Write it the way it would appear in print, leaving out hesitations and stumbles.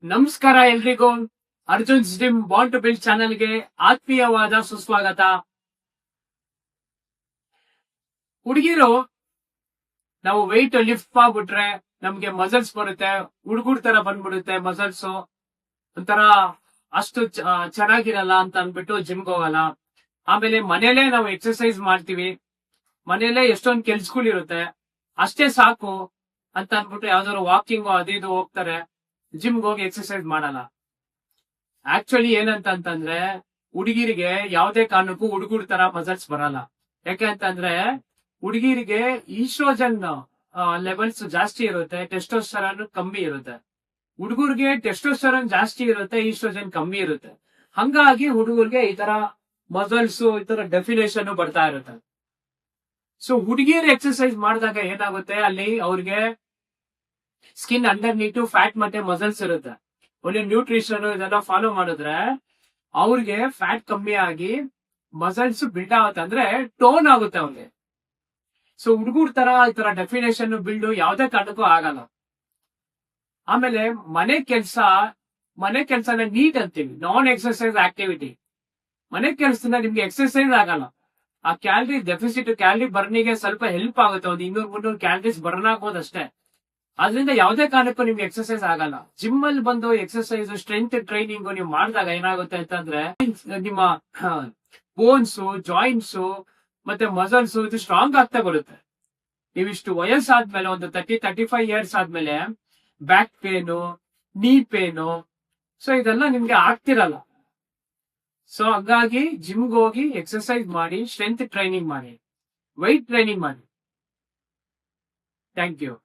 ನಮಸ್ಕಾರ ಎಲ್ರಿಗೂ. Arjun gym bond to build ಚಾನೆಲ್ಗೆ ಆತ್ಮೀಯವಾದ ಸುಸ್ವಾಗತ. ಹುಡುಗಿರು ನಾವು ವೆಯ್ಟ್ ಲಿಫ್ಟ್ ಮಾಡ್ಬಿಟ್ರೆ ನಮ್ಗೆ ಮಸಲ್ಸ್ ಬರುತ್ತೆ, ಹುಡುಗರ ತರ ಬಂದ್ಬಿಡುತ್ತೆ ಮಸಲ್ಸ್. ಒಂಥರ ಅಷ್ಟು ಚೆನ್ನಾಗಿರಲ್ಲ ಅಂತ ಅನ್ಬಿಟ್ಟು ಜಿಮ್ಗೆ ಹೋಗಲ್ಲ. ಆಮೇಲೆ ಮನೇಲೆ ನಾವು ಎಕ್ಸರ್ಸೈಸ್ ಮಾಡ್ತೀವಿ, ಮನೇಲೆ ಎಷ್ಟೊಂದು ಕೆಲ್ಸಗಳಿರುತ್ತೆ, ಅಷ್ಟೇ ಸಾಕು ಅಂತ ಅನ್ಬಿಟ್ಟು ಯಾವ್ದಾದ್ರು ವಾಕಿಂಗ್ ಅದು ಇದು ಹೋಗ್ತಾರೆ, ಜಿಮ್ಗೆ ಹೋಗಿ ಎಕ್ಸರ್ಸೈಸ್ ಮಾಡಲ್ಲ. ಆಕ್ಚುಲಿ ಏನಂತಂದ್ರೆ ಹುಡುಗಿರಿಗೆ ಯಾವ್ದೇ ಕಾರಣಕ್ಕೂ ಹುಡುಗರ ತರ ಮಸಲ್ಸ್ ಬರಲ್ಲ. ಯಾಕೆ ಅಂತಂದ್ರೆ ಹುಡುಗಿರಿಗೆ ಈಸ್ಟ್ರೋಜನ್ ಲೆವೆಲ್ಸ್ ಜಾಸ್ತಿ ಇರುತ್ತೆ, ಟೆಸ್ಟೋಸ್ಟೆರಾನ್ ಕಮ್ಮಿ ಇರುತ್ತೆ. ಹುಡುಗರಿಗೆ ಟೆಸ್ಟೋಸ್ಟೆರಾನ್ ಜಾಸ್ತಿ ಇರುತ್ತೆ, ಈಸ್ಟ್ರೋಜನ್ ಕಮ್ಮಿ ಇರುತ್ತೆ. ಹಂಗಾಗಿ ಹುಡುಗರಿಗೆ ಈ ತರ ಮಸಲ್ಸ್ ಈ ತರ ಡೆಫಿನೇಷನ್ ಬರ್ತಾ ಇರುತ್ತೆ. ಸೊ ಹುಡುಗಿಯರು ಎಕ್ಸರ್ಸೈಸ್ ಮಾಡಿದಾಗ ಏನಾಗುತ್ತೆ, ಅಲ್ಲಿ ಅವ್ರಿಗೆ ಸ್ಕಿನ್ ಅಂಡರ್ ನೀಟು ಫ್ಯಾಟ್ ಮತ್ತೆ ಮಸಲ್ಸ್ ಇರುತ್ತೆ. ಒಳ್ಳೆ ನ್ಯೂಟ್ರಿಷನ್ ಇದೆಲ್ಲ ಫಾಲೋ ಮಾಡಿದ್ರೆ ಅವ್ರಿಗೆ ಫ್ಯಾಟ್ ಕಮ್ಮಿ ಆಗಿ ಮಸಲ್ಸ್ ಬಿಲ್ಡ್ ಆಗುತ್ತೆ, ಅಂದ್ರೆ ಟೋನ್ ಆಗುತ್ತೆ ಅವ್ರಿಗೆ. ಸೊ ಹುಡುಗರ ತರ ಈ ತರ ಡೆಫಿನೇಷನ್ ಬಿಲ್ಡ್ ಯಾವ್ದೇ ಕಾರಣಕ್ಕೂ ಆಗಲ್ಲ. ಆಮೇಲೆ ಮನೆ ಕೆಲ್ಸನ ನೀಟ್ ಅಂತೀವಿ, ನಾನ್ ಎಕ್ಸರ್ಸೈಸ್ ಆಕ್ಟಿವಿಟಿ. ಮನೆ ಕೆಲ್ಸದಿಂದ ನಿಮ್ಗೆ ಎಕ್ಸರ್ಸೈಸ್ ಆಗಲ್ಲ. ಆ ಕ್ಯಾಲರಿ ಡೆಫಿಸಿಟ್, ಕ್ಯಾಲರಿ ಬರ್ನಿಗೆ ಸ್ವಲ್ಪ ಹೆಲ್ಪ್ ಆಗುತ್ತೆ, ಒಂದು 200-300 ಕ್ಯಾಲರೀಸ್ ಬರ್ನ್ ಆಗೋದಷ್ಟೇ. ಅದರಿಂದ ಯಾವುದೇ ಕಾರಣಕ್ಕೂ ನಿಮ್ಗೆ ಎಕ್ಸರ್ಸೈಸ್ ಆಗಲ್ಲ. ಜಿಮ್ ಅಲ್ಲಿ ಬಂದು ಎಕ್ಸರ್ಸೈಸ್ ಸ್ಟ್ರೆಂತ್ ಟ್ರೈನಿಂಗ್ ನೀವು ಮಾಡಿದಾಗ ಏನಾಗುತ್ತೆ ಅಂತಂದ್ರೆ ನಿಮ್ಮ ಬೋನ್ಸ್, ಜಾಯಿಂಟ್ಸ್ ಮತ್ತೆ ಮಸಲ್ಸ್ ಇದು ಸ್ಟ್ರಾಂಗ್ ಆಗ್ತಾ ಬರುತ್ತೆ. ನೀವಿಷ್ಟು ವಯಸ್ಸಾದ್ಮೇಲೆ ಒಂದು 30-35 ಇಯರ್ಸ್ ಆದ್ಮೇಲೆ back pain, knee pain, so ಇದೆಲ್ಲ ನಿಮ್ಗೆ ಆಗ್ತಿರಲ್ಲ. ಸೊ ಹಂಗಾಗಿ ಜಿಮ್ಗೆ ಹೋಗಿ ಎಕ್ಸರ್ಸೈಸ್ ಮಾಡಿ, ಸ್ಟ್ರೆಂತ್ ಟ್ರೈನಿಂಗ್ ಮಾಡಿ, ವೆಯ್ಟ್ ಟ್ರೈನಿಂಗ್ ಮಾಡಿ. Thank you.